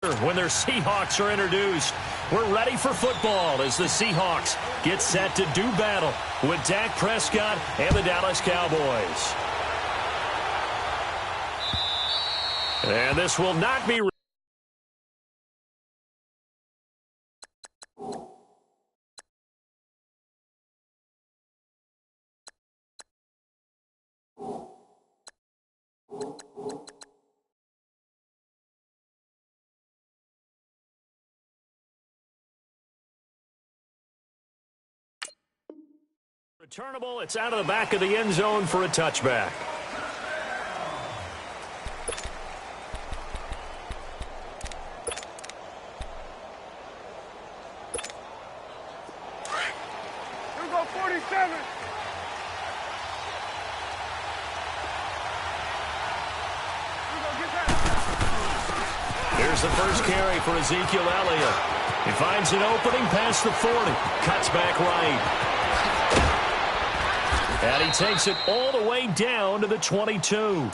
When their Seahawks are introduced, we're ready for football as the Seahawks get set to do battle with Dak Prescott and the Dallas Cowboys. And this will not be... returnable. It's out of the back of the end zone for a touchback. Here we go, 47. Here's the first carry for Ezekiel Elliott. He finds an opening past the 40. Cuts back right. And he takes it all the way down to the 22.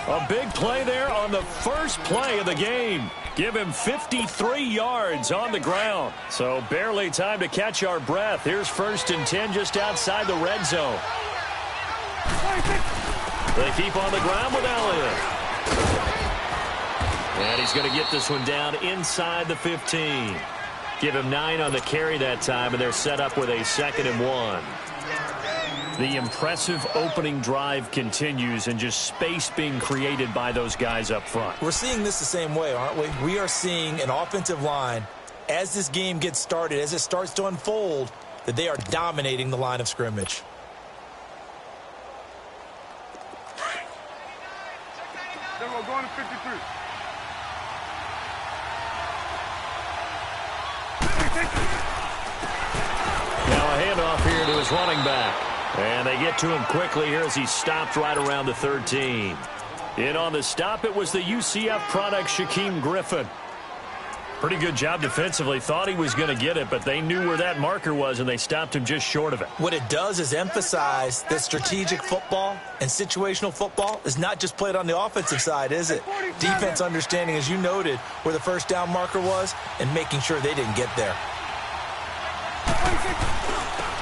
A big play there on the first play of the game. Give him 53 yards on the ground. So barely time to catch our breath. Here's 1st and 10 just outside the red zone. They keep on the ground with Elliott. And he's going to get this one down inside the 15. Give him 9 on the carry that time, and they're set up with a 2nd and 1. The impressive opening drive continues, and just space being created by those guys up front. We're seeing this the same way, aren't we? We are seeing an offensive line, as this game gets started, as it starts to unfold, that they are dominating the line of scrimmage. Then we're going to 53. Now a handoff here to his running back. And they get to him quickly here as he stopped right around the 13. In on the stop, it was the UCF product, Shaquem Griffin. Pretty good job defensively. Thought he was going to get it, but they knew where that marker was, and they stopped him just short of it. What it does is emphasize that strategic football and situational football is not just played on the offensive side, is it? Defense understanding, as you noted, where the first down marker was and making sure they didn't get there.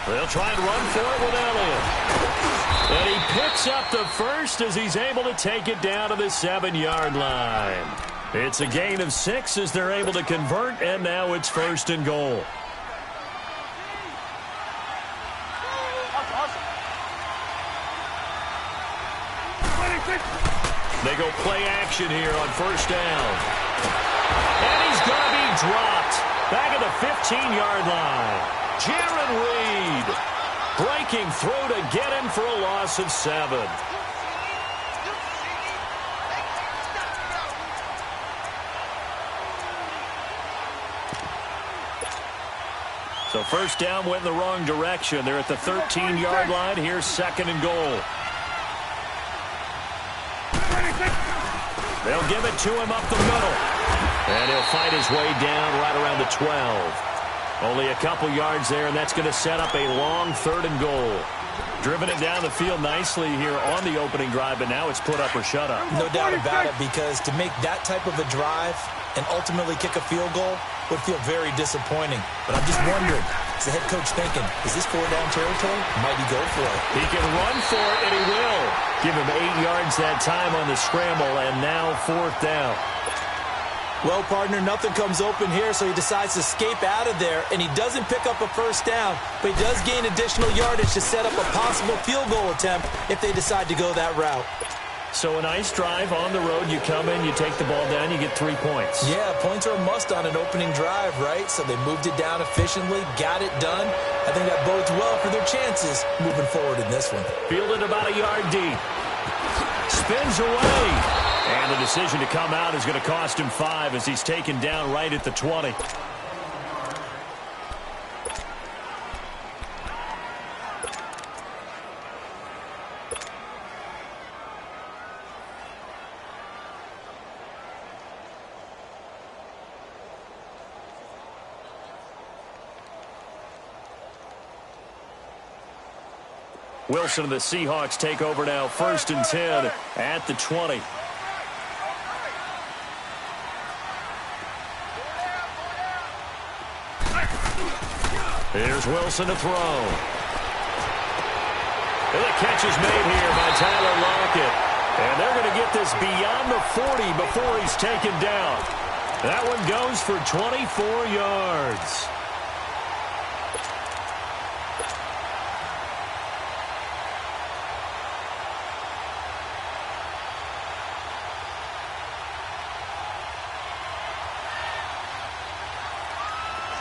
They'll try and run for it with Elliott. And he picks up the first as he's able to take it down to the 7-yard line. It's a gain of 6 as they're able to convert, and now it's 1st and goal. They go play action here on 1st down. And he's going to be dropped back at the 15-yard line. Jaron Reed breaking through to get him for a loss of 7. So 1st down went in the wrong direction. They're at the 13-yard line. Here's 2nd and goal. They'll give it to him up the middle. And he'll fight his way down right around the 12. Only a couple yards there, and that's going to set up a long 3rd and goal. Driven it down the field nicely here on the opening drive, but now it's put up or shut up. No doubt about it, because to make that type of a drive and ultimately kick a field goal would feel very disappointing. But I'm just wondering, is the head coach thinking, is this 4-down territory? Might he go for it? He can run for it, and he will. Give him 8 yards that time on the scramble, and now 4th down. Well, partner, nothing comes open here, so he decides to escape out of there, and he doesn't pick up a 1st down, but he does gain additional yardage to set up a possible field goal attempt if they decide to go that route. So a nice drive on the road. You come in, you take the ball down, you get 3 points. Yeah, points are a must on an opening drive, right? So they moved it down efficiently, got it done. I think that bodes well for their chances moving forward in this one. Fielded about a yard deep. Spins away. And the decision to come out is going to cost him 5 as he's taken down right at the 20. Wilson and the Seahawks take over now, 1st and 10 at the 20. Here's Wilson to throw. And the catch is made here by Tyler Lockett. And they're going to get this beyond the 40 before he's taken down. That one goes for 24 yards.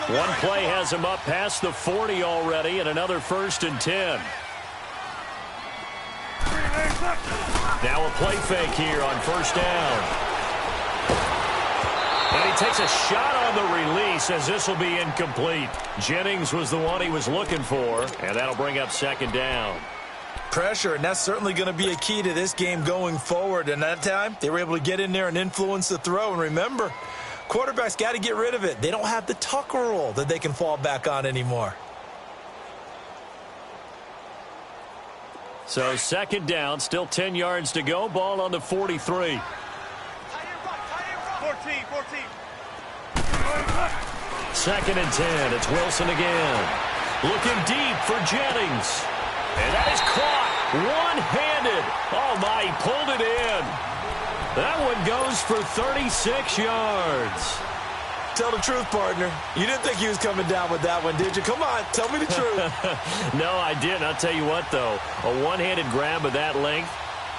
One play has him up past the 40 already, and another 1st and 10. Now a play fake here on 1st down. And he takes a shot on the release as this will be incomplete. Jennings was the one he was looking for, and that'll bring up 2nd down. Pressure, and that's certainly going to be a key to this game going forward. And that time, they were able to get in there and influence the throw. And remember, quarterbacks got to get rid of it. They don't have the Tucker rule that they can fall back on anymore. So 2nd down, still 10 yards to go. Ball on the 43. 14. Second and 10. It's Wilson again. Looking deep for Jennings. And that is caught. One-handed. Oh, my, he pulled it in. That one goes for 36 yards. Tell the truth, partner. You didn't think he was coming down with that one, did you? Come on, tell me the truth. No, I didn't. I'll tell you what, though. A one-handed grab of that length.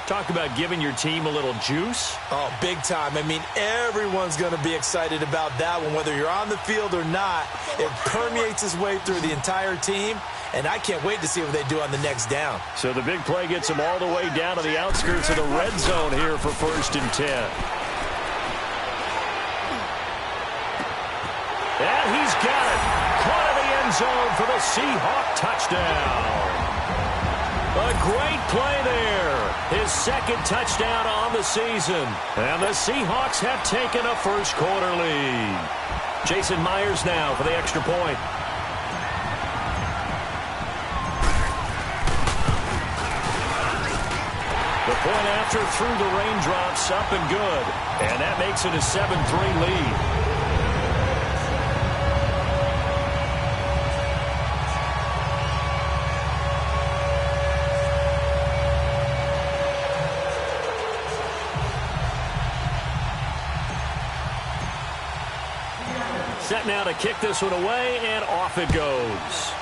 Talk about giving your team a little juice. Oh, big time. I mean, everyone's going to be excited about that one, whether you're on the field or not. It permeates its way through the entire team, and I can't wait to see what they do on the next down. So the big play gets them all the way down to the outskirts of the red zone here for 1st and 10. And he's got it. Caught in the end zone for the Seahawk touchdown. A great play there. His 2nd touchdown on the season. And the Seahawks have taken a first-quarter lead. Jason Myers now for the extra point. The point after through the raindrops, up and good. And that makes it a 7-3 lead. Set now to kick this one away, and off it goes.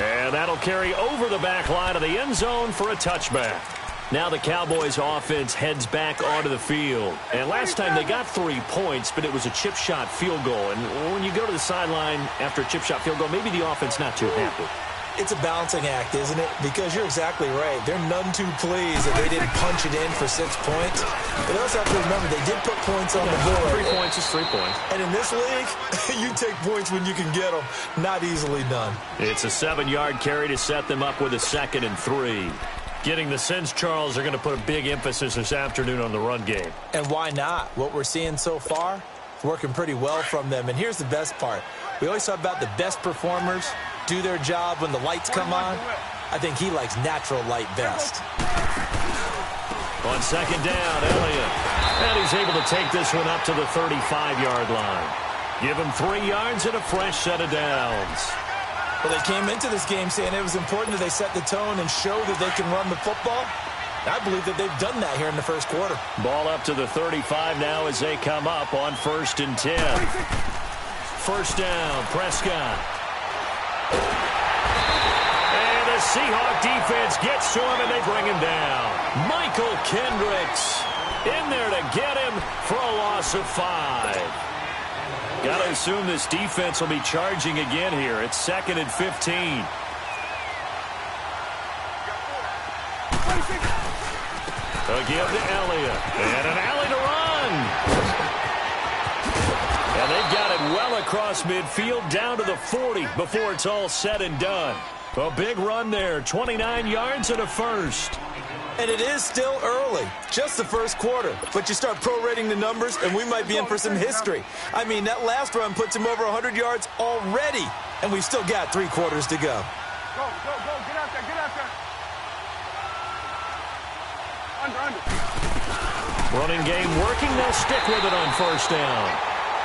And that'll carry over the back line of the end zone for a touchback. Now the Cowboys offense heads back onto the field. And last time they got 3 points, but it was a chip shot field goal. And when you go to the sideline after a chip shot field goal, maybe the offense not too happy. It's a balancing act, isn't it? Because you're exactly right. They're none too pleased that they didn't punch it in for 6 points. But they also have to remember they did put points on the board. 3 points is 3 points. And in this league, you take points when you can get them. Not easily done. It's a 7-yard carry to set them up with a 2nd and 3. Getting the sense, Charles, they're going to put a big emphasis this afternoon on the run game. And why not? What we're seeing so far, it's working pretty well from them. And here's the best part. We always talk about the best performers do their job when the lights come on. I think he likes natural light best. On 2nd down, Elliott. And he's able to take this one up to the 35-yard line. Give him 3 yards and a fresh set of downs. Well, they came into this game saying it was important that they set the tone and show that they can run the football. I believe that they've done that here in the first quarter. Ball up to the 35 now as they come up on 1st and 10. 1st down, Prescott. And the Seahawk defense gets to him, and they bring him down. Michael Kendricks in there to get him for a loss of 5. Got to assume this defense will be charging again here. It's 2nd and 15. Again to Elliott. And an alley to run. And they've got it well across midfield down to the 40 before it's all said and done. A big run there, 29 yards and a first. And it is still early, just the first quarter. But you start prorating the numbers, and we might be in for some history. I mean, that last run puts him over 100 yards already, and we've still got 3 quarters to go. Go, go, go. Get out there, get out there. Under. Running game working. They'll stick with it on 1st down.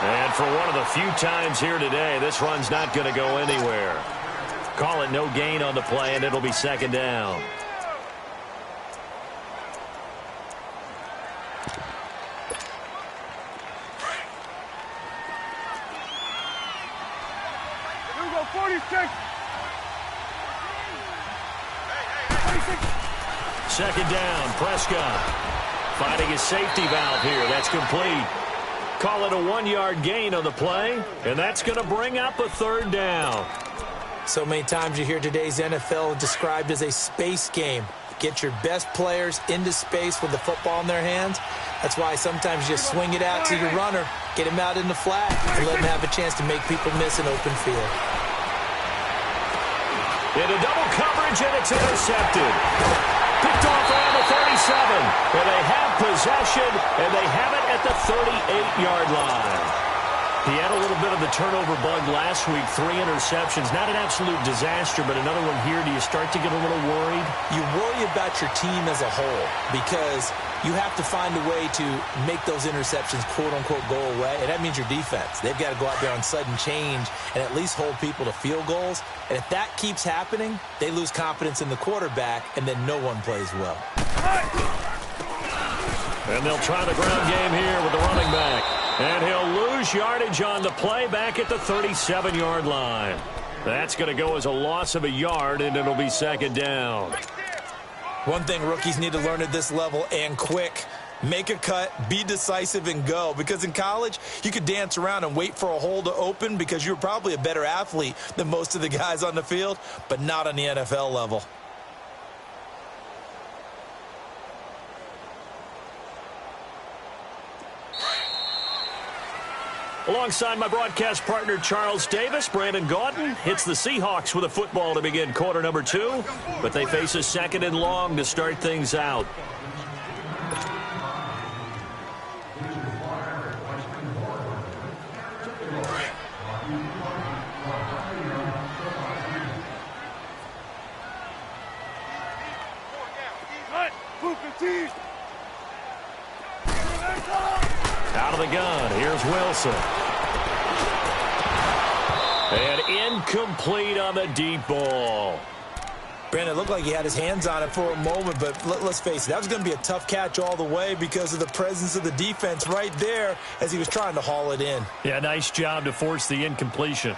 And for one of the few times here today, this run's not going to go anywhere. Call it no gain on the play, and it'll be second down. Here we go, 46. Second down, Prescott. Finding his safety valve here. That's complete. Call it a 1-yard gain on the play, and that's going to bring up a third down. So many times you hear today's NFL described as a space game. Get your best players into space with the football in their hands. That's why sometimes you just swing it out to your runner, get him out in the flat, and let him have a chance to make people miss an open field. Into double coverage, and it's intercepted. Picked off around the 37. And they have possession, and they have it at the 38-yard line. He had a little bit of the turnover bug last week, 3 interceptions. Not an absolute disaster, but another one here. Do you start to get a little worried? You worry about your team as a whole because you have to find a way to make those interceptions, quote-unquote, go away. And that means your defense. They've got to go out there on sudden change and at least hold people to field goals. And if that keeps happening, they lose confidence in the quarterback, and then no one plays well. And they'll try the ground game here with the running back. And he'll lose yardage on the play back at the 37-yard line. That's going to go as a loss of a yard, and it'll be second down. One thing rookies need to learn at this level, and quick, make a cut, be decisive, and go. Because in college, you could dance around and wait for a hole to open because you're probably a better athlete than most of the guys on the field, but not on the NFL level. Alongside my broadcast partner, Charles Davis, Brandon Gaudin hits the Seahawks with a football to begin quarter number 2, but they face a second and long to start things out. Out of the gun, here's Wilson. And incomplete on the deep ball. Brandon, it looked like he had his hands on it for a moment, but let's face it, that was going to be a tough catch all the way because of the presence of the defense right there as he was trying to haul it in. Yeah, nice job to force the incompletion.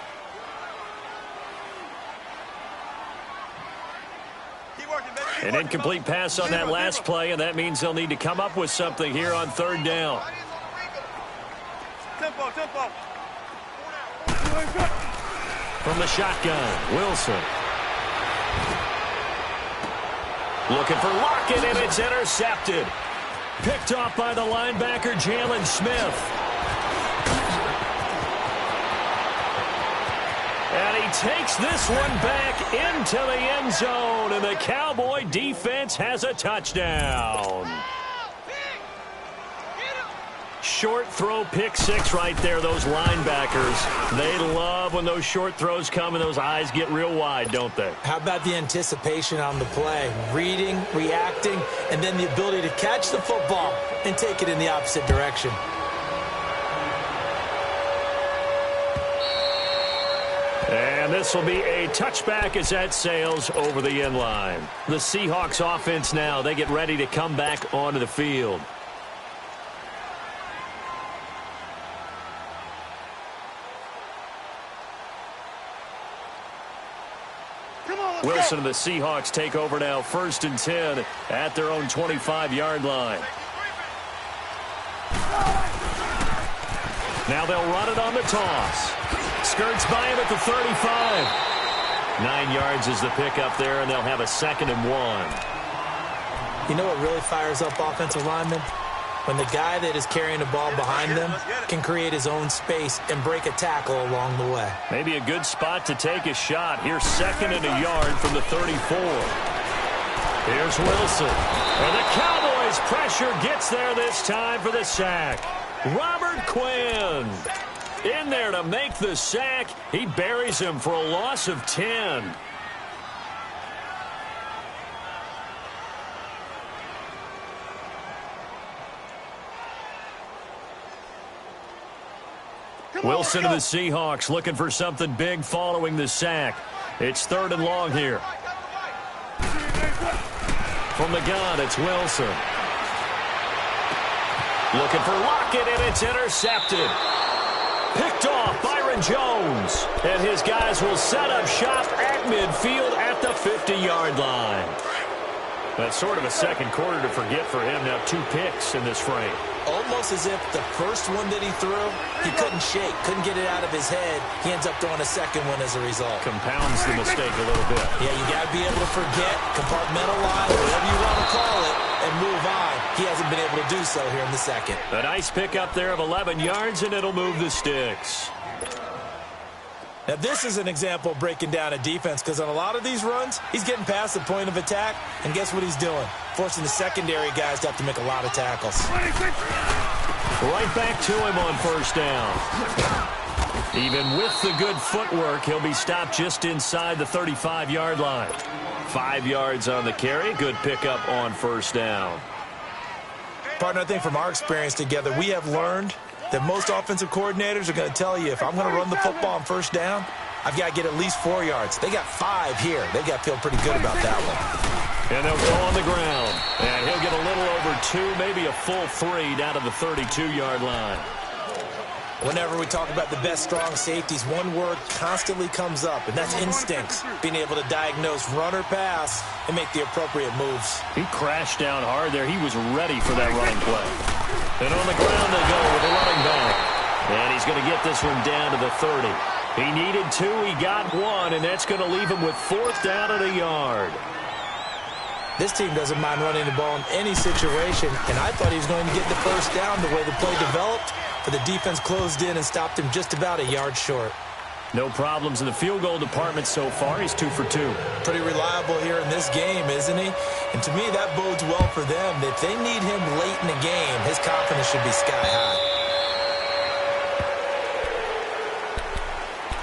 An incomplete pass on that last play, and that means they'll need to come up with something here on third down. Tempo. From the shotgun, Wilson. Looking for Lockett, and it's intercepted. Picked off by the linebacker, Jalen Smith. And he takes this one back into the end zone, and the Cowboy defense has a touchdown. Short throw, pick 6 right there, those linebackers. They love when those short throws come and those eyes get real wide, don't they? How about the anticipation on the play? Reading, reacting, and then the ability to catch the football and take it in the opposite direction. And this will be a touchback as that sails over the end line. The Seahawks offense now, they get ready to come back onto the field. Wilson and the Seahawks take over now, 1st and 10 at their own 25-yard line. Now they'll run it on the toss. Skirts by him at the 35. 9 yards is the pickup there, and they'll have a 2nd and 1. You know what really fires up offensive linemen? When the guy that is carrying the ball behind them can create his own space and break a tackle along the way. Maybe a good spot to take a shot. Here's 2nd and a yard from the 34. Here's Wilson. And the Cowboys pressure gets there this time for the sack. Robert Quinn in there to make the sack. He buries him for a loss of 10. Wilson to the Seahawks looking for something big following the sack. It's 3rd and long here. From the gun, it's Wilson. Looking for Lockett, and it's intercepted. Picked off Byron Jones. And his guys will set up shop at midfield at the 50-yard line. That's sort of a second quarter to forget for him. Now 2 picks in this frame. Almost as if the first one that he threw, he couldn't shake, couldn't get it out of his head. He ends up throwing a second one as a result. Compounds the mistake a little bit. Yeah, you got to be able to forget, compartmentalize, whatever you want to call it, and move on. He hasn't been able to do so here in the second. A nice pickup there of 11 yards, and it'll move the sticks. Now, this is an example of breaking down a defense, because on a lot of these runs, he's getting past the point of attack, and guess what he's doing? Forcing the secondary guys to have to make a lot of tackles. Right back to him on 1st down. Even with the good footwork, he'll be stopped just inside the 35-yard line. 5 yards on the carry. Good pickup on 1st down. Partner, I think from our experience together, we have learned that most offensive coordinators are going to tell you, if I'm going to run the football on 1st down, I've got to get at least 4 yards. They got 5 here. They got to feel pretty good about that one. And they'll go on the ground. And he'll get a little over 2, maybe a full 3 down to the 32-yard line. Whenever we talk about the best strong safeties, one word constantly comes up, and that's instincts. Being able to diagnose run or pass and make the appropriate moves. He crashed down hard there. He was ready for that running play. And on the ground they go with the running back. And he's going to get this one down to the 30. He needed 2, he got 1, and that's going to leave him with 4th down at a yard. This team doesn't mind running the ball in any situation, and I thought he was going to get the 1st down the way the play developed, but the defense closed in and stopped him just about a yard short. No problems in the field goal department so far. He's 2 for 2. Pretty reliable here in this game, isn't he? And to me, that bodes well for them. If they need him late in the game, his confidence should be sky high.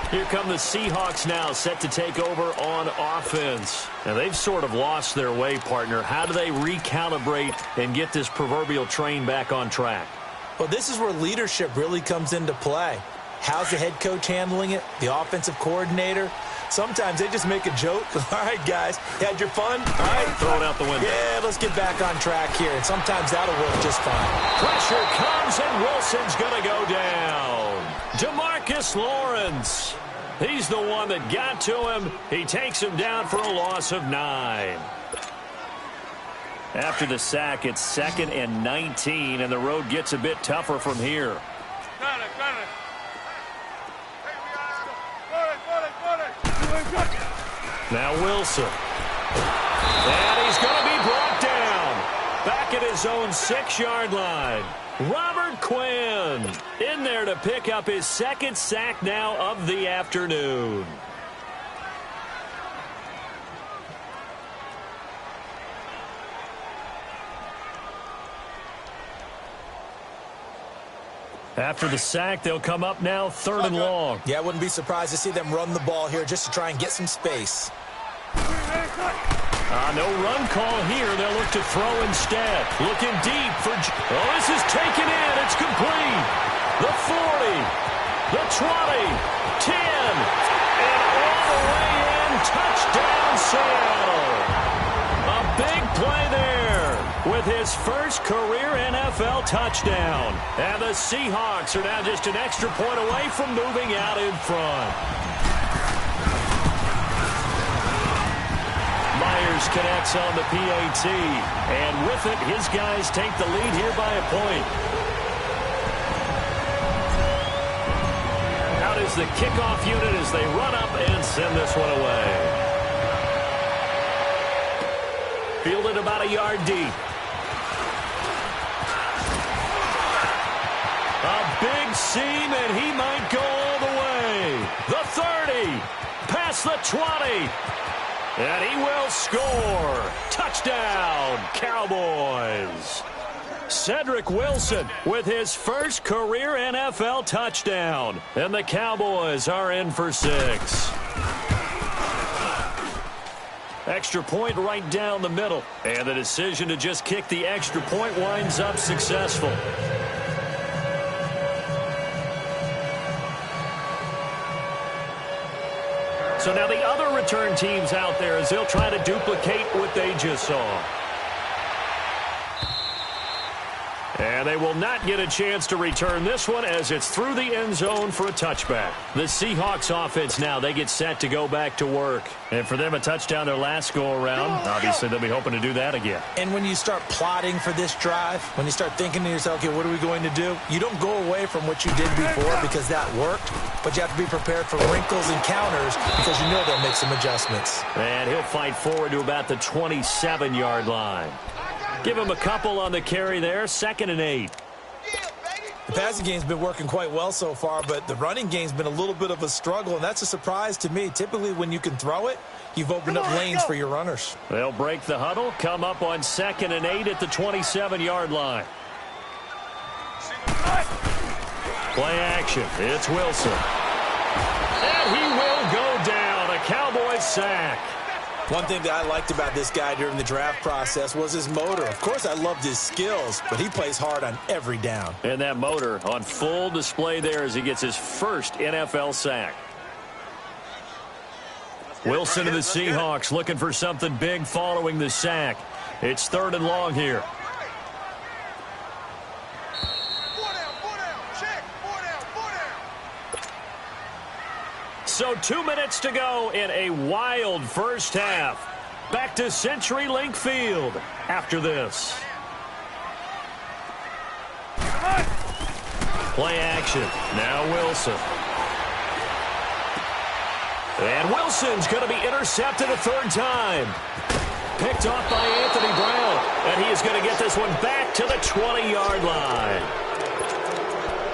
Here come the Seahawks now, set to take over on offense. Now, they've sort of lost their way, partner. How do they recalibrate and get this proverbial train back on track? Well, this is where leadership really comes into play. How's the head coach handling it? The offensive coordinator? Sometimes they just make a joke. All right, guys, had your fun? All right. Throw it out the window. Yeah, let's get back on track here. And sometimes that'll work just fine. Pressure comes, and Wilson's going to go down. DeMarcus Lawrence. He's the one that got to him. He takes him down for a loss of 9. After the sack, it's 2nd and 19, and the road gets a bit tougher from here. Got it. Now Wilson. And he's going to be brought down. Back at his own 6-yard line. Robert Quinn in there to pick up his 2nd sack now of the afternoon. After the sack, they'll come up now 3rd and long. Yeah, I wouldn't be surprised to see them run the ball here just to try and get some space. No run call here. They'll look to throw instead. Looking deep for... Oh, this is taken in. It's complete. The 40, the 20, 10, and all the way in. Touchdown, Seattle. A big play there with his first career NFL touchdown. And the Seahawks are now just an extra point away from moving out in front. Myers connects on the PAT, and with it, his guys take the lead here by a point. Out is the kickoff unit as they run up and send this one away. Fielded about a yard deep. A big seam, and he might go all the way. The 30, past the 20. And he will score. Touchdown, Cowboys. Cedric Wilson with his first career NFL touchdown. And the Cowboys are in for 6. Extra point right down the middle. And the decision to just kick the extra point winds up successful. So now the other return teams out there as they'll try to duplicate what they just saw. And they will not get a chance to return this one as it's through the end zone for a touchback. The Seahawks offense now, they get set to go back to work. And for them, a touchdown their last go-around. Obviously, they'll be hoping to do that again. And when you start plotting for this drive, when you start thinking to yourself, okay, what are we going to do? You don't go away from what you did before because that worked, but you have to be prepared for wrinkles and counters because you know they'll make some adjustments. And he'll fight forward to about the 27-yard line. Give him a couple on the carry there, 2nd and 8. The passing game's been working quite well so far, but the running game's been a little bit of a struggle, and that's a surprise to me. Typically, when you can throw it, you've opened up lanes for your runners. They'll break the huddle, come up on 2nd and 8 at the 27-yard line. Play action. It's Wilson. And he will go down. A Cowboys sack. One thing that I liked about this guy during the draft process was his motor. Of course, I loved his skills, but he plays hard on every down. And that motor on full display there as he gets his first NFL sack. Wilson and the Seahawks looking for something big following the sack. It's 3rd and long here. So 2 minutes to go in a wild first half. Back to CenturyLink Field after this. Play action. Now Wilson. And Wilson's going to be intercepted a 3rd time. Picked off by Anthony Brown. And he is going to get this one back to the 20-yard line.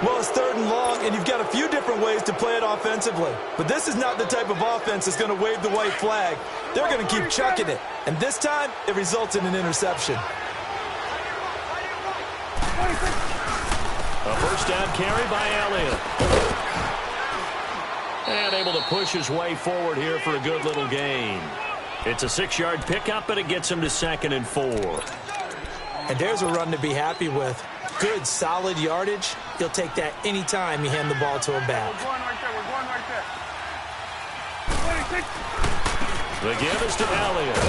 Well, it's 3rd and long, and you've got a few different ways to play it offensively. But this is not the type of offense that's going to wave the white flag. They're going to keep chucking it. And this time, it results in an interception. A first down carry by Elliott. And able to push his way forward here for a good little gain. It's a 6-yard pickup, and it gets him to 2nd and 4. And there's a run to be happy with. Good, solid yardage. He'll take that any time you hand the ball to him back. We're going right there. We're going right there. 26. The give is to Elliott.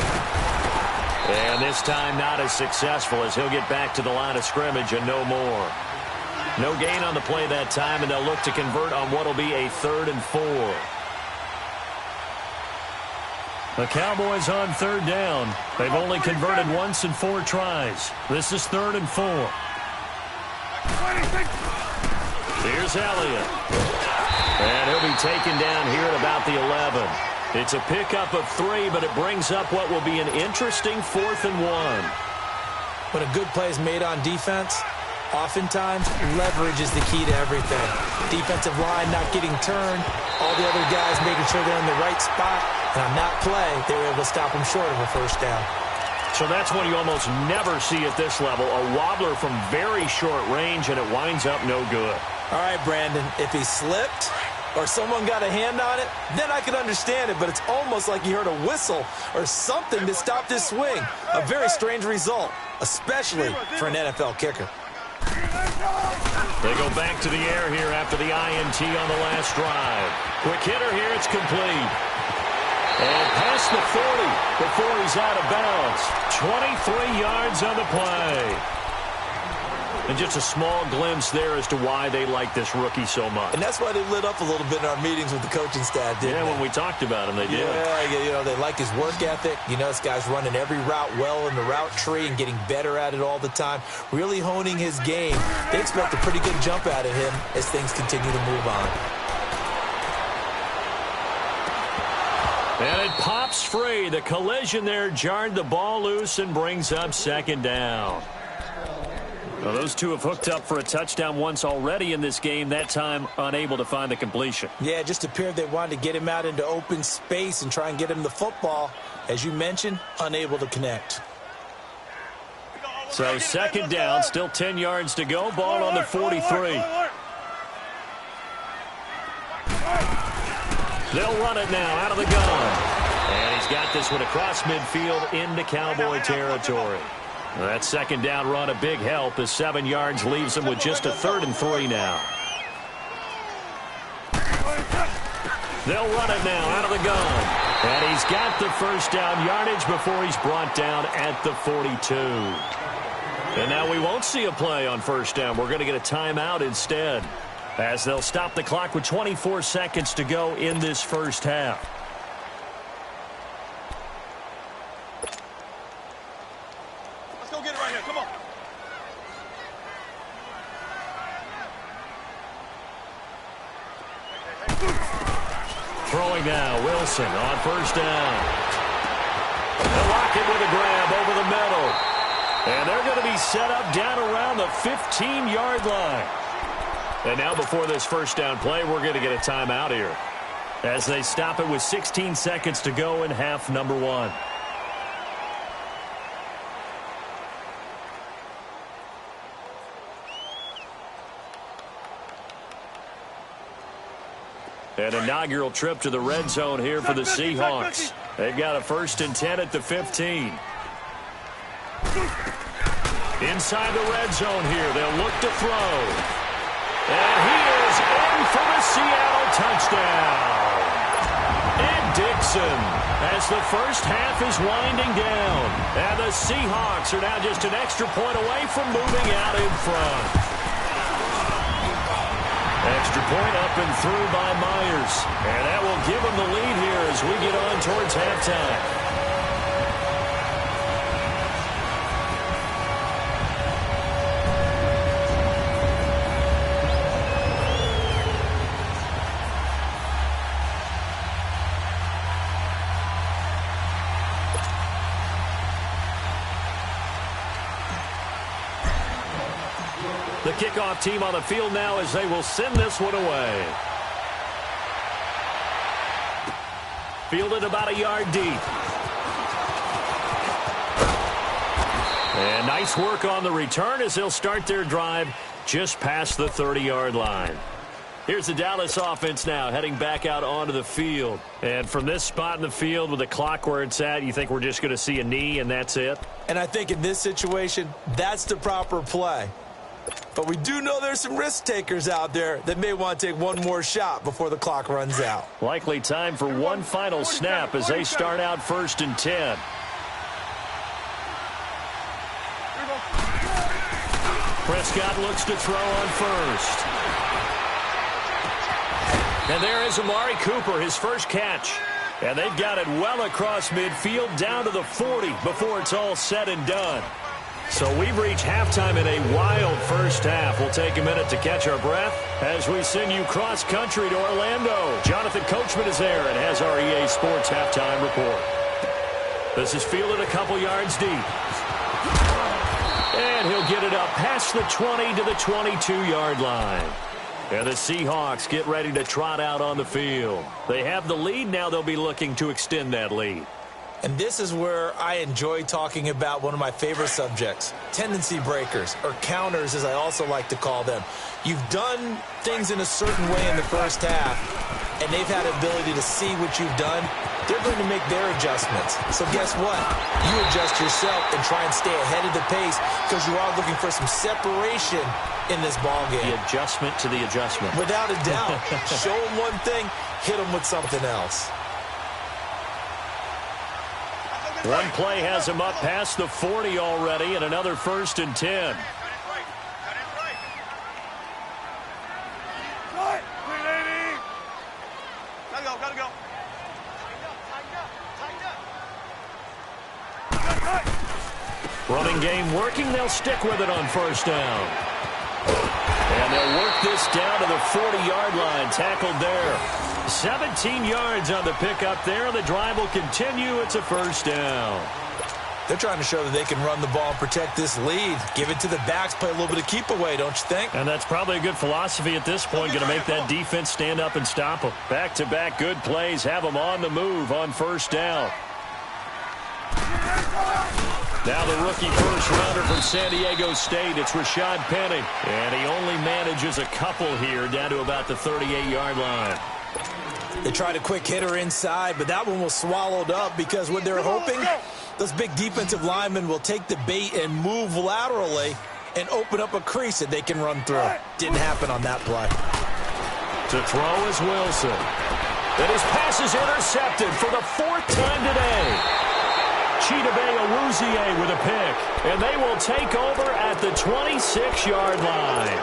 And this time not as successful as he'll get back to the line of scrimmage and no more. No gain on the play that time, and they'll look to convert on what will be a 3rd and 4. The Cowboys on 3rd down. They've only converted once in 4 tries. This is 3rd and 4. Here's Elliott. And he'll be taken down here at about the 11. It's a pickup of 3, but it brings up what will be an interesting 4th and 1. When a good play is made on defense, oftentimes leverage is the key to everything. Defensive line not getting turned, all the other guys making sure they're in the right spot, and on that play, they were able to stop him short of a first down. So that's one you almost never see at this level. A wobbler from very short range, and it winds up no good. All right, Brandon, if he slipped or someone got a hand on it, then I could understand it, but it's almost like you heard a whistle or something that stopped his swing. A very strange result, especially for an NFL kicker. They go back to the air here after the INT on the last drive. Quick hitter here, it's complete. And past the 40 before he's out of bounds. 23 yards on the play. And just a small glimpse there as to why they like this rookie so much. And that's why they lit up a little bit in our meetings with the coaching staff, didn't they? Yeah, when we talked about him, they did. Yeah, you know, they like his work ethic. You know, this guy's running every route well in the route tree and getting better at it all the time, really honing his game. They expect a pretty good jump out of him as things continue to move on. And it pops free. The collision there jarred the ball loose and brings up 2nd down. Well, those two have hooked up for a touchdown once already in this game, that time unable to find the completion. Yeah, it just appeared they wanted to get him out into open space and try and get him the football. As you mentioned, unable to connect. So 2nd down, still 10 yards to go. Ball on the 43. They'll run it now out of the gun. And he's got this one across midfield into Cowboy territory. That 2nd down run a big help as 7 yards leaves him with just a 3rd and 3 now. They'll run it now out of the gun. And he's got the first down yardage before he's brought down at the 42. And now we won't see a play on first down. We're going to get a timeout instead, as they'll stop the clock with 24 seconds to go in this first half. Let's go get it right here. Come on. Throwing now, Wilson on first down. They'll lock it with a grab over the middle. And they're going to be set up down around the 15-yard line. And now before this first down play, we're going to get a timeout here, as they stop it with 16 seconds to go in half number one. An inaugural trip to the red zone here for the Seahawks. They've got a 1st and 10 at the 15. Inside the red zone here, they'll look to throw. And he is in for the Seattle touchdown. And Dixon, as the first half is winding down. And the Seahawks are now just an extra point away from moving out in front. Extra point up and through by Myers. And that will give them the lead here as we get on towards halftime. The kickoff team on the field now as they will send this one away. Fielded about a yard deep. And nice work on the return as they'll start their drive just past the 30-yard line. Here's the Dallas offense now heading back out onto the field. And from this spot in the field with the clock where it's at, you think we're just going to see a knee and that's it? And I think in this situation, that's the proper play. But we do know there's some risk takers out there that may want to take one more shot before the clock runs out. Likely time for one final snap as they start out 1st and 10. Prescott looks to throw on first. And there is Amari Cooper, his first catch. And they've got it well across midfield down to the 40 before it's all said and done. So we've reached halftime in a wild first half. We'll take a minute to catch our breath as we send you cross-country to Orlando. Jonathan Coachman is there and has our EA Sports halftime report. This is fielded a couple yards deep. And he'll get it up past the 20 to the 22-yard line. And the Seahawks get ready to trot out on the field. They have the lead. Now they'll be looking to extend that lead. And this is where I enjoy talking about one of my favorite subjects, tendency breakers, or counters as I also like to call them. You've done things in a certain way in the first half, and they've had the ability to see what you've done. They're going to make their adjustments. So guess what? You adjust yourself and try and stay ahead of the pace because you are looking for some separation in this ballgame. The adjustment to the adjustment. Without a doubt. Show them one thing, hit them with something else. One play has him up past the 40 already, and another 1st and 10. Gotta go. Running game working. They'll stick with it on first down. And they'll work this down to the 40-yard line. Tackled there. 17 yards on the pickup there, and the drive will continue. It's a first down. They're trying to show that they can run the ball and protect this lead. Give it to the backs, play a little bit of keep away, don't you think? And that's probably a good philosophy at this point, going to make that defense stand up and stop them. Back-to-back good plays, have them on the move on first down. Now the rookie first-rounder from San Diego State, it's Rashad Penny. And he only manages a couple here down to about the 38-yard line. They tried a quick hitter inside, but that one was swallowed up because what they're hoping, those big defensive linemen will take the bait and move laterally and open up a crease that they can run through. Didn't happen on that play. To throw is Wilson. And his pass is intercepted for the 4th time today. Chidobe Awuzie with a pick. And they will take over at the 26-yard line.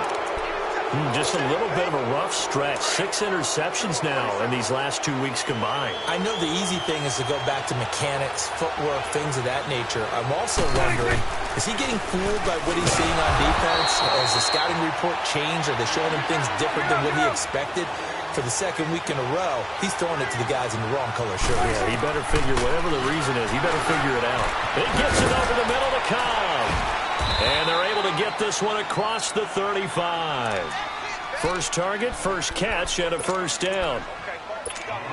Just a little bit of a rough stretch. 6 interceptions now in these last 2 weeks combined. I know the easy thing is to go back to mechanics, footwork, things of that nature. I'm also wondering, is he getting fooled by what he's seeing on defense? Has the scouting report changed? Are they showing him things different than what he expected? For the 2nd week in a row, he's throwing it to the guys in the wrong color shirt. Yeah, he better figure, whatever the reason is, he better figure it out. It gets it over the middle to Cobb. And they're able to get this one across the 35. First target, first catch, and a first down.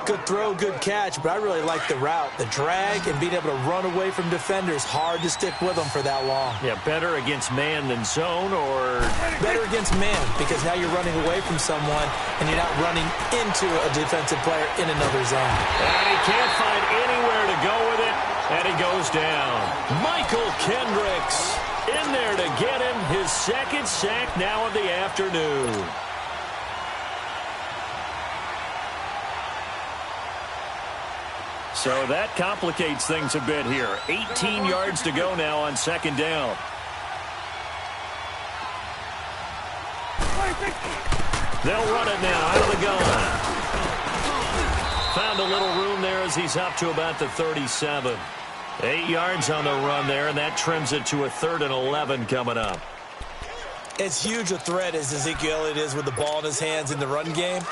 Good throw, good catch, but I really like the route. The drag and being able to run away from defenders, hard to stick with them for that long. Yeah, better against man than zone, or? Better against man, because now you're running away from someone, and you're not running into a defensive player in another zone. And he can't find anywhere to go with it, and he goes down. Michael Kendricks in there to get him his 2nd sack now of the afternoon. So that complicates things a bit here. 18 yards to go now on 2nd down. They'll run it now out of the gun. Found a little room there as he's up to about the 37. 8 yards on the run there, and that trims it to a 3rd and 11 coming up. As huge a threat as Ezekiel Elliott is with the ball in his hands in the run game,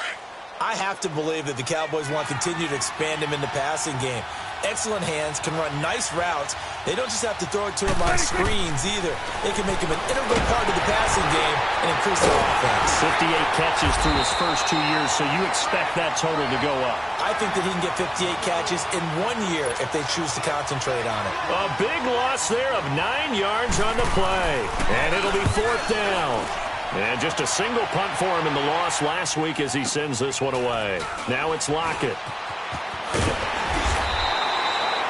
I have to believe that the Cowboys want to continue to expand him in the passing game. Excellent hands, can run nice routes. They don't just have to throw it to him on screens either. They can make him an integral part of the passing game and increase their offense. 58 catches through his first 2 years, so you expect that total to go up. I think that he can get 58 catches in 1 year if they choose to concentrate on it. A big loss there of 9 yards on the play. And it'll be 4th down. And just a single punt for him in the loss last week as he sends this one away. Now it's Lockett.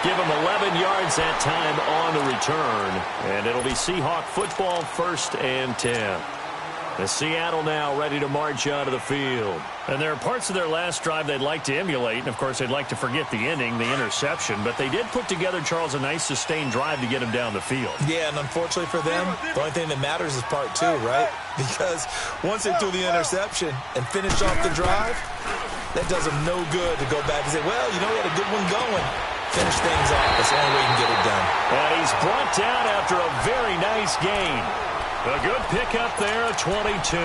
Give him 11 yards that time on the return. And it'll be Seahawk football, 1st and 10. The Seattle now ready to march out of the field. And there are parts of their last drive they'd like to emulate. And, of course, they'd like to forget the ending, the interception. But they did put together, Charles, a nice sustained drive to get him down the field. Yeah, and unfortunately for them, the only thing that matters is part 2, right? Because once they threw the interception and finished off the drive, that does them no good to go back and say, well, you know, we had a good one going. Finish things off. That's the only way you can get it done. And he's brought down after a very nice gain. A good pickup there, 22.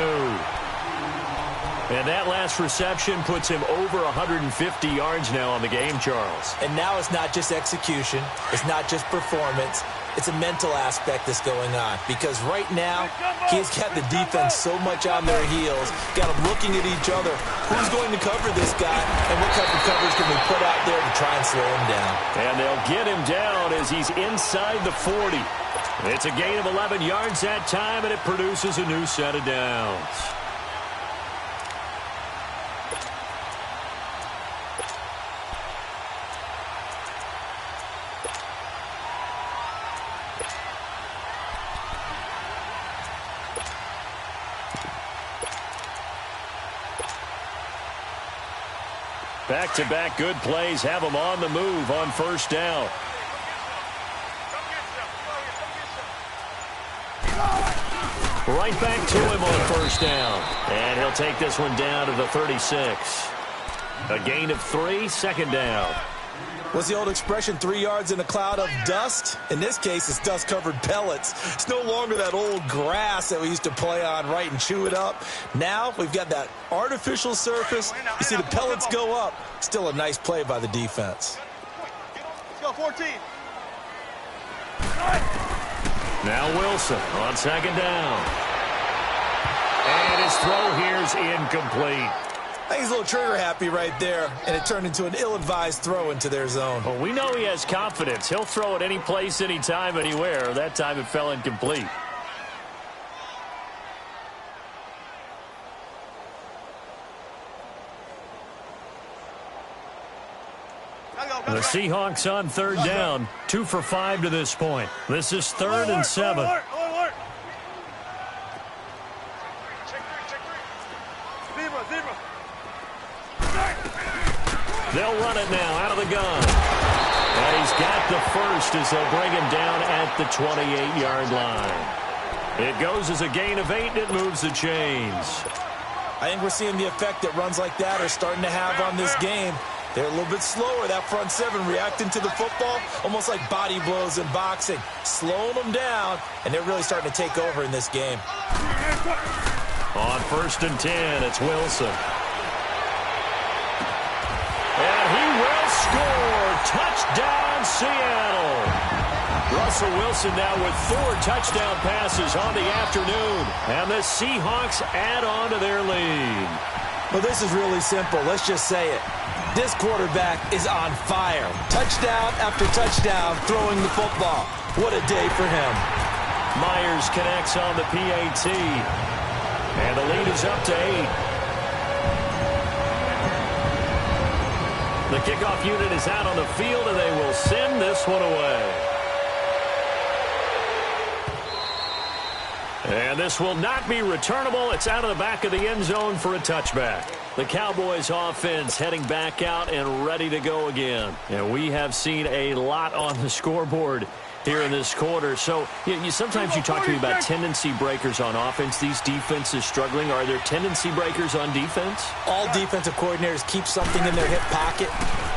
And that last reception puts him over 150 yards now on the game, Charles. And now it's not just execution. It's not just performance. It's a mental aspect that's going on. Because right now, he's got the defense so much on their heels, got them looking at each other. Who's going to cover this guy, and what type of coverage can we put out there to try and slow him down? And they'll get him down as he's inside the 40. It's a gain of 11 yards that time, and it produces a new set of downs. Back-to-back good plays have them on the move on 1st down. Right back to him on 1st down. And he'll take this one down to the 36. A gain of 3, 2nd down. What's the old expression, 3 yards in a cloud of dust? In this case, it's dust-covered pellets. It's no longer that old grass that we used to play on, right, and chew it up. Now we've got that artificial surface. You see the pellets go up. Still a nice play by the defense. Let's go, 14. Now Wilson on 2nd down. And his throw here's incomplete. I think he's a little trigger happy right there, and it turned into an ill-advised throw into their zone. Well, we know he has confidence. He'll throw it any place, anytime, anywhere. That time it fell incomplete. The Seahawks on 3rd down, 2 for 5 to this point. This is 3rd and 7. They'll run it now out of the gun. And he's got the first as they'll bring him down at the 28-yard line. It goes as a gain of 8, and it moves the chains. I think we're seeing the effect that runs like that are starting to have on this game. They're a little bit slower, that front seven, reacting to the football, almost like body blows in boxing, slowing them down, and they're really starting to take over in this game. On 1st and 10, it's Wilson. And he will score. Touchdown, Seattle. Russell Wilson now with 4 touchdown passes on the afternoon. And the Seahawks add on to their lead. Well, this is really simple. Let's just say it. This quarterback is on fire. Touchdown after touchdown throwing the football. What a day for him. Myers connects on the PAT. And the lead is up to 8. The kickoff unit is out on the field, and they will send this one away. And this will not be returnable. It's out of the back of the end zone for a touchback. The Cowboys offense heading back out and ready to go again. And we have seen a lot on the scoreboard here in this quarter. So sometimes you talk to me about tendency breakers on offense. These defenses struggling. Are there tendency breakers on defense? All defensive coordinators keep something in their hip pocket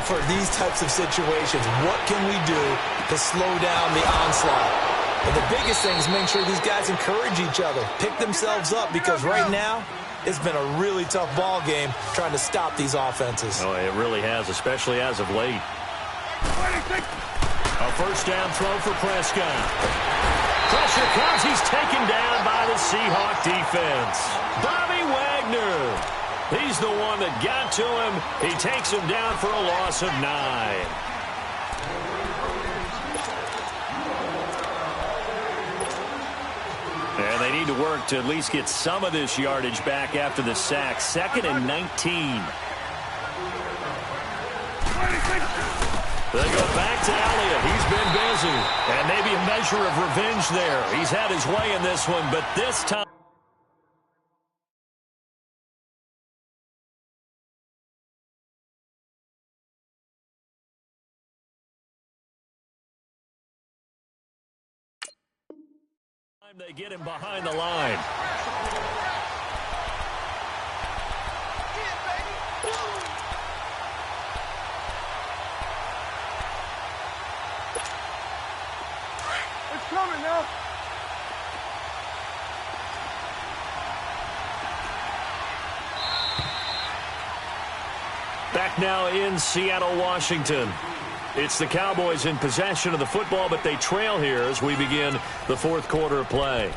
for these types of situations. What can we do to slow down the onslaught? And the biggest thing is making sure these guys encourage each other, pick themselves up, because right now it's been a really tough ball game trying to stop these offenses. Oh, it really has, especially as of late. A first down throw for Prescott. Pressure comes. He's taken down by the Seahawk defense. Bobby Wagner. He's the one that got to him. He takes him down for a loss of 9. And they need to work to at least get some of this yardage back after the sack. 2nd and 19. They go back to Elliott. He's been busy. And maybe a measure of revenge there. He's had his way in this one, but this time. They get him behind the line. It's coming now. Back now in Seattle, Washington. It's the Cowboys in possession of the football, but they trail here as we begin the 4th quarter of play.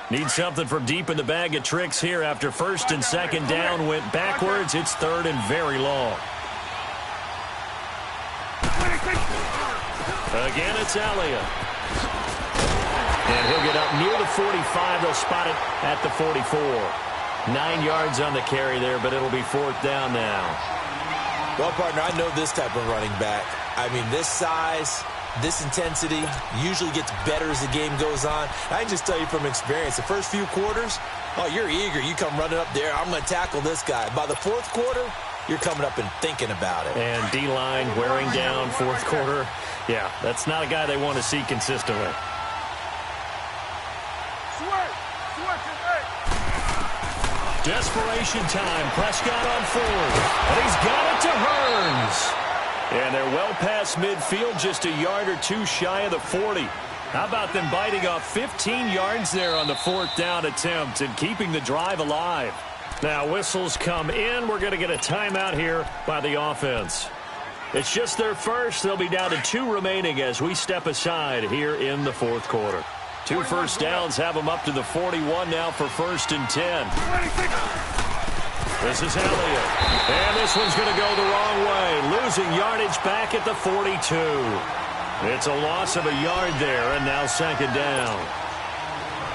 Need something from deep in the bag of tricks here after 1st and 2nd down went backwards. It's 3rd and very long. Again, it's Elliott. And he'll get up near the 45. They'll spot it at the 44. 9 yards on the carry there, but it'll be 4th down now. Well, partner, I know this type of running back. I mean, this size, this intensity usually gets better as the game goes on. I can just tell you from experience, the first few quarters, oh, you're eager. You come running up there. I'm going to tackle this guy. By the 4th quarter, you're coming up and thinking about it. And D-line wearing down 4th quarter. Yeah, that's not a guy they want to see consistently. Desperation time. Prescott on 4th. And he's got it to Hearns. And they're well past midfield, just a yard or 2 shy of the 40. How about them biting off 15 yards there on the 4th down attempt and keeping the drive alive? Now whistles come in. We're going to get a timeout here by the offense. It's just their first. They'll be down to 2 remaining as we step aside here in the 4th quarter. 2 first downs have them up to the 41 now for 1st and 10. This is Elliott. And this one's going to go the wrong way. Losing yardage back at the 42. It's a loss of a yard there, and now 2nd down.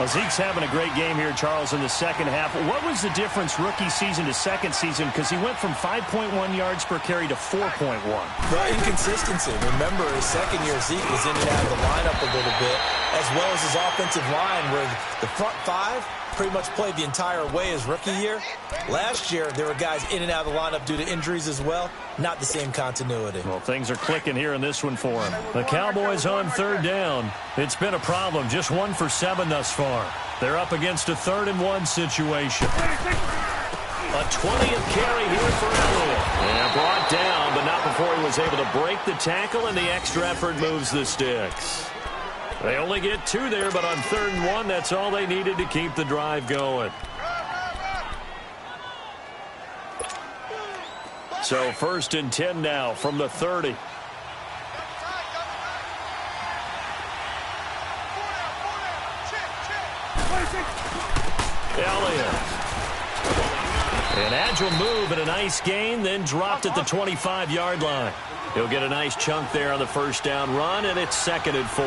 Well, Zeke's having a great game here, Charles, in the second half. What was the difference rookie season to second season? Because he went from 5.1 yards per carry to 4.1. Well, inconsistency. Remember, his second year, Zeke was in and out of the lineup a little bit, as well as his offensive line, where the front five pretty much played the entire way his rookie year. Last year, there were guys in and out of the lineup due to injuries as well. Not the same continuity. Well, things are clicking here in this one for him. The Cowboys on third down. It's been a problem. Just 1 for 7 thus far. They're up against a 3rd-and-1 situation. A 20th carry here for Elliott. And brought down, but not before he was able to break the tackle, and the extra effort moves the sticks. They only get 2 there, but on 3rd and 1, that's all they needed to keep the drive going. So 1st and 10 now from the 30. Elliott. An agile move and a nice gain, then dropped at the 25-yard line. He'll get a nice chunk there on the 1st down run, and it's 2nd and 4.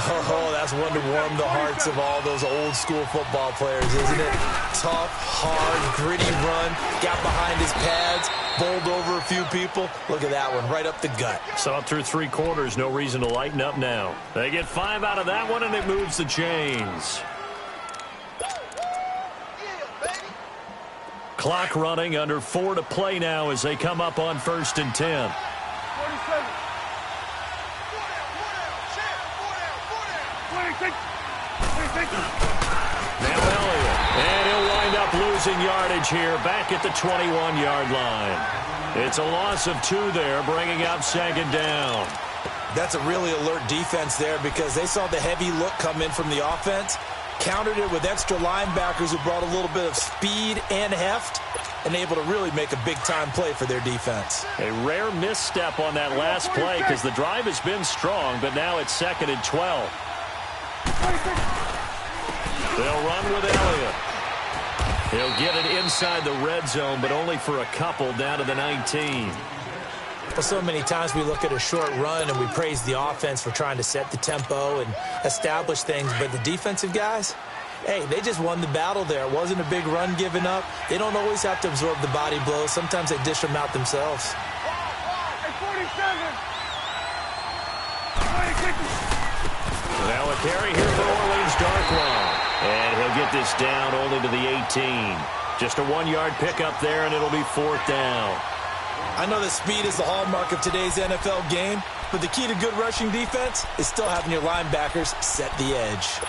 Oh, that's one to warm the hearts of all those old-school football players, isn't it? Tough, hard, gritty run, got behind his pads, bowled over a few people. Look at that one, right up the gut. Saw through 3 quarters, no reason to lighten up now. They get 5 out of that one, and it moves the chains. Clock running, under 4 to play now as they come up on 1st and 10. 47. Now Elliott, and he'll wind up losing yardage here back at the 21-yard line. It's a loss of 2 there, bringing up 2nd down. That's a really alert defense there because they saw the heavy look come in from the offense, countered it with extra linebackers who brought a little bit of speed and heft, and able to really make a big-time play for their defense. A rare misstep on that last play because the drive has been strong, but now it's 2nd and 12. They'll run with Elliott. He'll get it inside the red zone, but only for a couple down to the 19. Well, so many times we look at a short run and we praise the offense for trying to set the tempo and establish things, but the defensive guys, hey, they just won the battle there. It wasn't a big run given up. They don't always have to absorb the body blows. Sometimes they dish them out themselves. Now a carry here for Orleans Darkwa. And he'll get this down only to the 18. Just a 1-yard pickup there, and it'll be 4th down. I know that speed is the hallmark of today's NFL game, but the key to good rushing defense is still having your linebackers set the edge.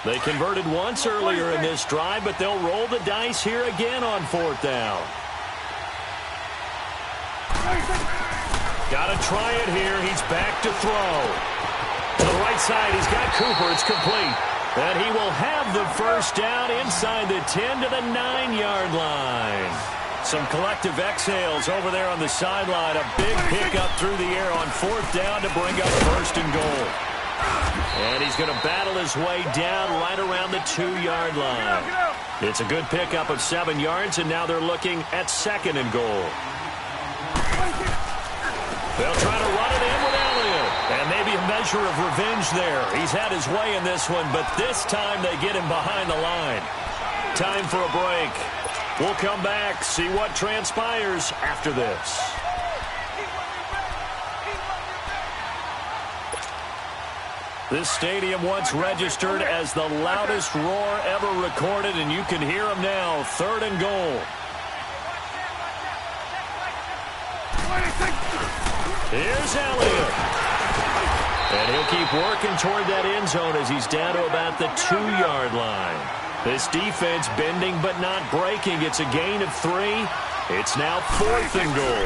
They converted once earlier in this drive, but they'll roll the dice here again on 4th down. Got to try it here. He's back to throw. To the right side, he's got Cooper. It's complete. And he will have the 1st down inside the 10 to the 9-yard line. Some collective exhales over there on the sideline. A big pickup through the air on 4th down to bring up 1st and goal. And he's going to battle his way down right around the 2-yard line. It's a good pickup of 7 yards, and now they're looking at 2nd and goal. They'll try to run it in with Elliott. And maybe a measure of revenge there. He's had his way in this one, but this time they get him behind the line. Time for a break. We'll come back, see what transpires after this. This stadium once registered as the loudest roar ever recorded, and you can hear him now. 3rd and goal. Here's Elliott. And he'll keep working toward that end zone as he's down to about the 2-yard line. This defense bending but not breaking. It's a gain of 3. It's now 4th and goal.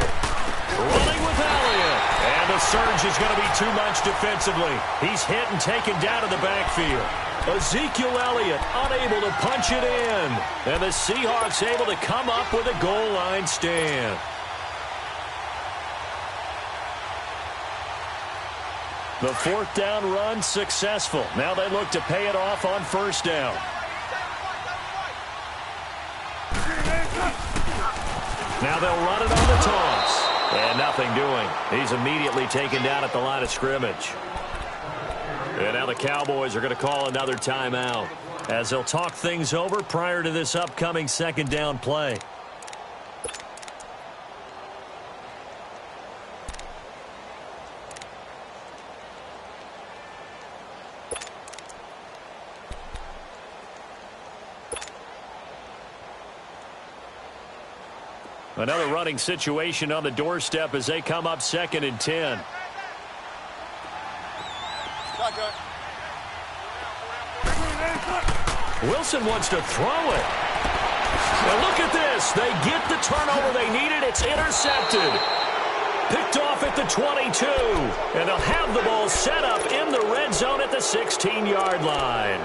Running with Elliott. And the surge is going to be too much defensively. He's hit and taken down to the backfield. Ezekiel Elliott unable to punch it in. And the Seahawks able to come up with a goal line stand. The 4th down run successful. Now they look to pay it off on 1st down. Now they'll run it on the toss. And nothing doing. He's immediately taken down at the line of scrimmage. And now the Cowboys are going to call another timeout as they'll talk things over prior to this upcoming second down play. Another running situation on the doorstep as they come up 2nd and 10. Wilson wants to throw it. And look at this. They get the turnover they needed. It's intercepted. Picked off at the 22. And they'll have the ball set up in the red zone at the 16-yard line.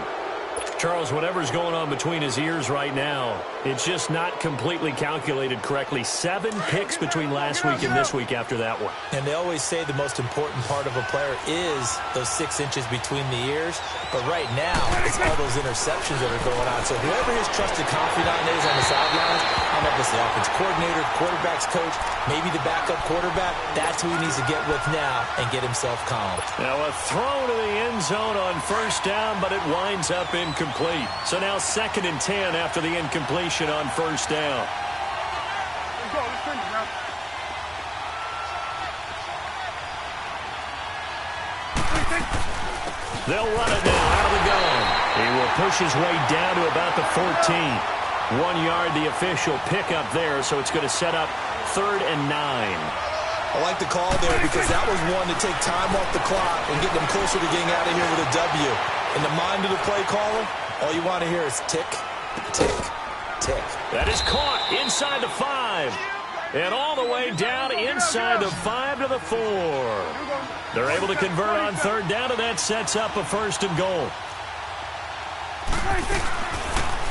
Charles, whatever's going on between his ears right now, it's just not completely calculated correctly. 7 picks between last week and this week after that one. And they always say the most important part of a player is those 6 inches between the ears. But right now, it's all those interceptions that are going on. So whoever his trusted confidant is on the sidelines, I don't know if it's the offense coordinator, quarterback's coach, maybe the backup quarterback, that's who he needs to get with now and get himself calm. Now a throw to the end zone on first down, but it winds up incomplete. So now 2nd and 10 after the incompletion on first down. Let's go. Let's finish now. They'll run it now out of the gun. He will push his way down to about the 14. 1 yard, the official pickup there, so it's going to set up 3rd and 9. I like the call there because that was one to take time off the clock and get them closer to getting out of here with a W. In the mind of the play caller, all you want to hear is tick, tick, tick. That is caught inside the 5. And all the way down inside the 5 to the 4. They're able to convert on 3rd down, and that sets up a 1st and goal.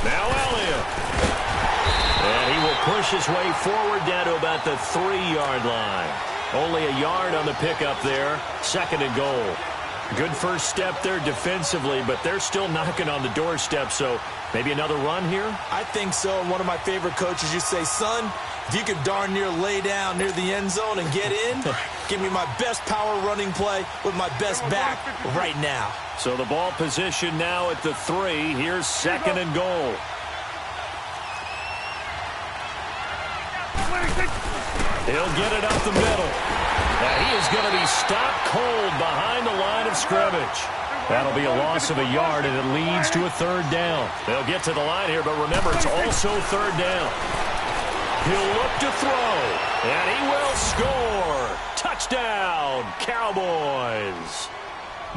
Now Elliott. And he will push his way forward down to about the 3-yard line. Only a yard on the pickup there. 2nd and goal. Good first step there defensively, but they're still knocking on the doorstep, so maybe another run here? I think so, and one of my favorite coaches used to say, son, if you could darn near lay down near the end zone and get in, give me my best power running play with my best back right now. So the ball position now at the 3. Here's 2nd and goal. He'll get it up the middle. Now he is going to be stopped cold behind the line of scrimmage. That'll be a loss of a yard, and it leads to a 3rd down. They'll get to the line here, but remember, it's also 3rd down. He'll look to throw, and he will score. Touchdown, Cowboys.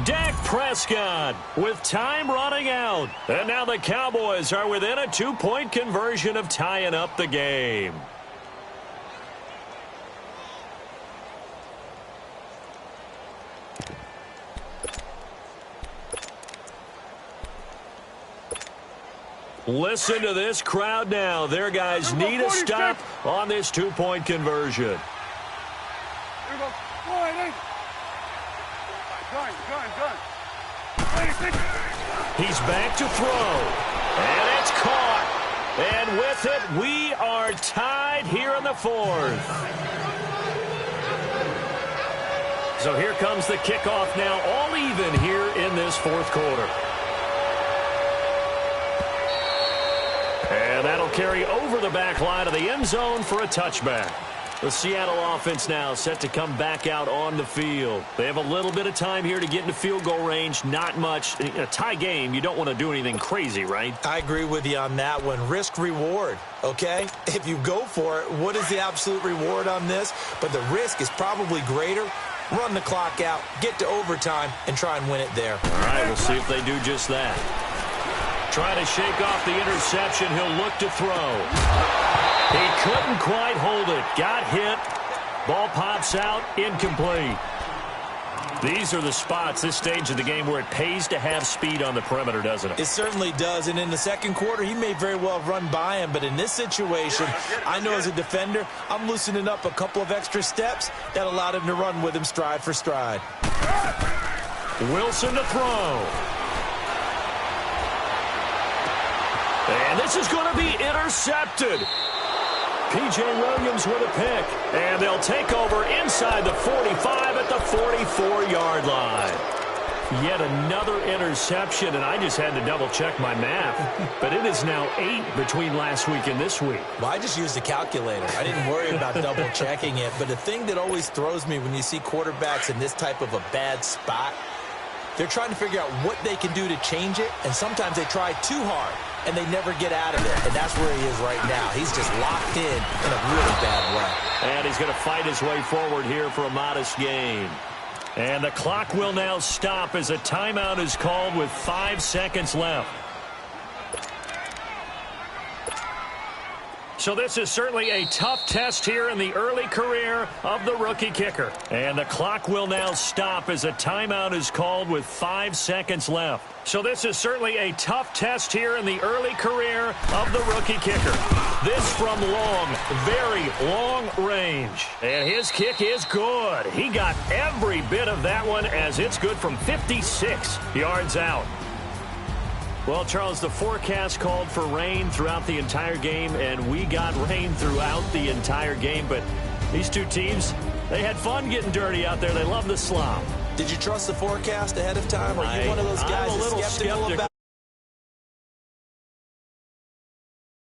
Dak Prescott with time running out. And now the Cowboys are within a 2-point conversion of tying up the game. Listen to this crowd now. Their guys need a stop on this 2-point conversion. Here we go. He's back to throw. And it's caught. And with it, we are tied here in the 4th. So here comes the kickoff now, all even here in this 4th quarter. And that'll carry over the back line of the end zone for a touchback. The Seattle offense now set to come back out on the field. They have a little bit of time here to get into field goal range. Not much. In a tie game, you don't want to do anything crazy, right? I agree with you on that one. Risk-reward, okay? If you go for it, what is the absolute reward on this? But the risk is probably greater. Run the clock out, get to overtime, and try and win it there. All right, we'll see if they do just that. Trying to shake off the interception. He'll look to throw. He couldn't quite hold it. Got hit. Ball pops out. Incomplete. These are the spots, this stage of the game, where it pays to have speed on the perimeter, doesn't it? It certainly does. And in the second quarter, he may very well have run by him. But in this situation, I know as a defender, I'm loosening up a couple of extra steps that allowed him to run with him stride for stride. Wilson to throw. And this is going to be intercepted. P.J. Williams with a pick. And they'll take over inside the 45 at the 44-yard line. Yet another interception, and I just had to double-check my math. But it is now 8 between last week and this week. Well, I just used a calculator. I didn't worry about double-checking it. But the thing that always throws me when you see quarterbacks in this type of a bad spot, they're trying to figure out what they can do to change it, and sometimes they try too hard, and they never get out of it. And that's where he is right now. He's just locked in a really bad way. And he's going to fight his way forward here for a modest gain. And the clock will now stop as a timeout is called with 5 seconds left. So this is certainly a tough test here in the early career of the rookie kicker. And the clock will now stop as a timeout is called with 5 seconds left. So this is certainly a tough test here in the early career of the rookie kicker. This from long, very long range. And his kick is good. He got every bit of that one as it's good from 56 yards out. Well, Charles, the forecast called for rain throughout the entire game, and we got rain throughout the entire game. But these two teams, they had fun getting dirty out there. They love the slop. Did you trust the forecast ahead of time? Or are you one of those guys I'm a little skeptical about